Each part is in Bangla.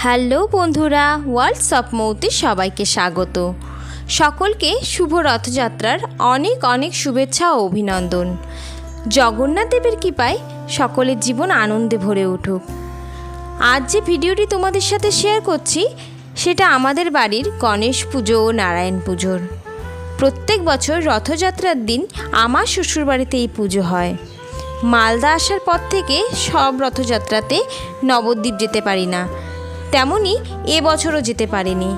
হ্যালো বন্ধুরা, ওয়ার্ল্ডস অফ মৌতে সবাইকে স্বাগত। সকলকে শুভ রথযাত্রার অনেক অনেক শুভেচ্ছা ও অভিনন্দন। জগন্নাথ দেবের কৃপায় সকলের জীবন আনন্দে ভরে উঠুক। আজ যে ভিডিওটি তোমাদের সাথে শেয়ার করছি সেটা আমাদের বাড়ির গণেশ পুজো ও নারায়ণ পুজোর। প্রত্যেক বছর রথযাত্রার দিন আমার শ্বশুরবাড়িতে এই পুজো হয়। মালদা আসার পর থেকে সব রথযাত্রাতে নবদ্বীপ যেতে পারি না, তেমনই এবছরও যেতে পারিনি,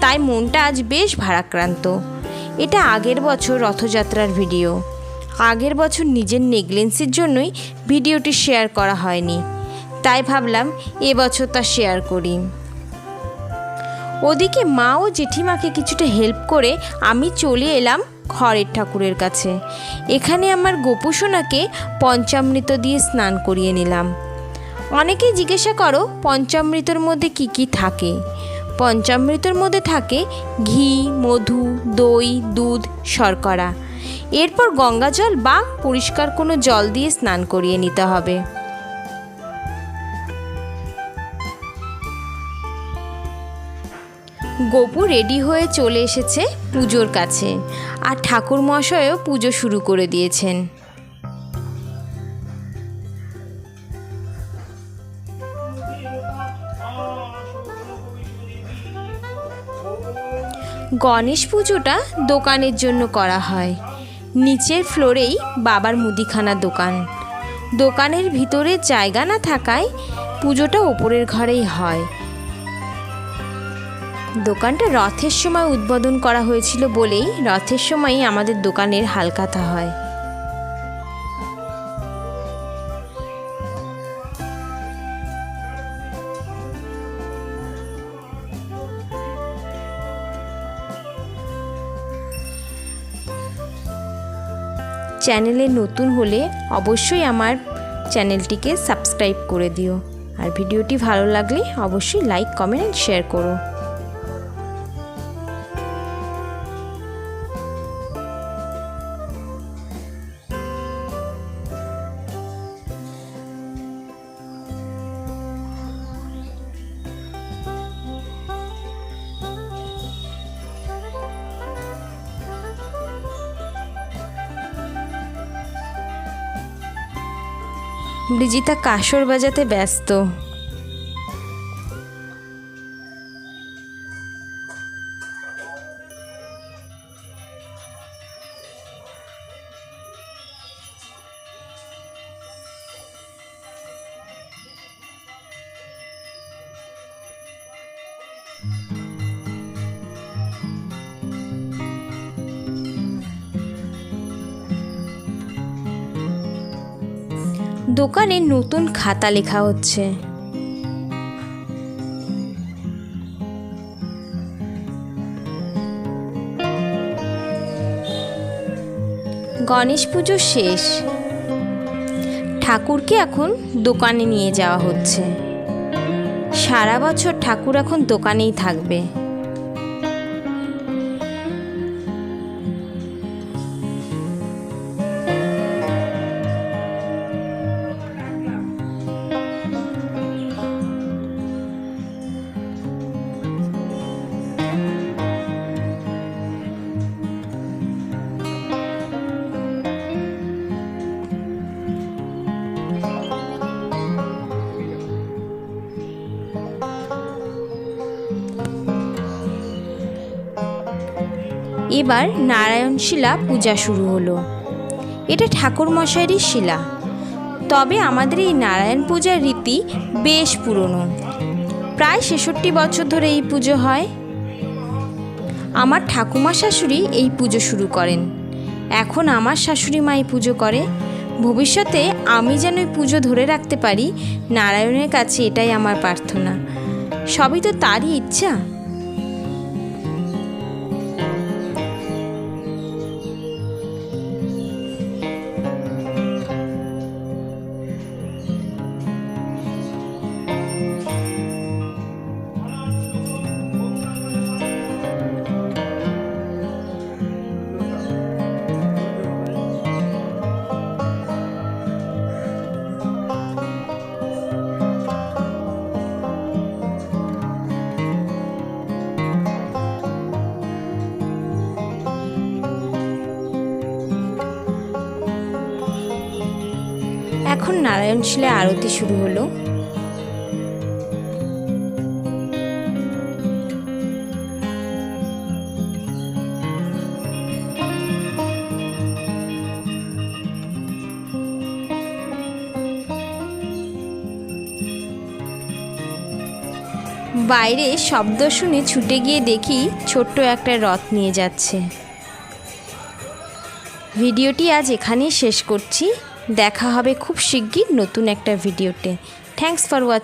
তাই মনটা আজ বেশ ভারাক্রান্ত। এটা আগের বছর রথযাত্রার ভিডিও। আগের বছর নিজের নেগলেন্সির জন্যই ভিডিওটি শেয়ার করা হয়নি, তাই ভাবলাম এবছর তা শেয়ার করি। ওদিকে মা ও জেঠিমাকে কিছুটা হেল্প করে আমি চলে এলাম ঘরের ঠাকুরের কাছে। এখানে আমার গোপু সোনাকে পঞ্চামৃত দিয়ে স্নান করিয়ে নিলাম। অনেকেই জিজ্ঞাসা করো পঞ্চামৃতর মধ্যে কি কি থাকে। পঞ্চামৃতর মধ্যে থাকে ঘি, মধু, দই, দুধ, শর্করা। এরপর গঙ্গা জল বা পরিষ্কার কোনো জল দিয়ে স্নান করিয়ে নিতে হবে। গোপু রেডি হয়ে চলে এসেছে পুজোর কাছে, আর ঠাকুর মশাইও পুজো শুরু করে দিয়েছেন। গণেশ পুজোটা দোকানের জন্য করা হয়। নিচের ফ্লোরেই বাবার মুদিখানা দোকান। দোকানের ভিতরে জায়গা না থাকায় পুজোটা ওপরের ঘরেই হয়। দোকানটা রথের সময় উদ্বোধন করা হয়েছিল বলেই রথের সময়ই আমাদের দোকানের হালখাতা হয়। চ্যানেলে নতুন হলে অবশ্যই আমার চ্যানেলটিকে সাবস্ক্রাইব করে দিও, আর ভিডিওটি ভালো লাগলে অবশ্যই লাইক, কমেন্ট এন্ড শেয়ার করো। ব্রিজিতা কাসর বাজাতে ব্যস্ত। দোকানে নতুন খাতা লেখা হচ্ছে। গণেশ পুজো শেষ। ঠাকুরকে এখন দোকানে নিয়ে যাওয়া হচ্ছে। সারা বছর ঠাকুর এখন দোকানেই থাকবে। এবার নারায়ণ শিলা পূজা শুরু হলো। এটা ঠাকুর মশাইয়েরই শিলা, তবে আমাদের এই নারায়ণ পূজার রীতি বেশ পুরনো। প্রায় 66 বছর ধরে এই পুজো হয়। আমার ঠাকুমা শাশুড়ি এই পুজো শুরু করেন, এখন আমার শাশুড়ি মা এই পুজো করে। ভবিষ্যতে আমি যেন এই পুজো ধরে রাখতে পারি, নারায়ণের কাছে এটাই আমার প্রার্থনা। সবই তো তারই ইচ্ছা। এখন নারায়ণশিলায় আরতি শুরু হলো। বাইরে শব্দ শুনে ছুটে গিয়ে দেখি ছোট্ট একটা রথ নিয়ে যাচ্ছে। ভিডিওটি আজ এখানেই শেষ করছি। দেখা হবে খুব শিগগির নতুন একটা ভিডিওতে। Thanks for watching.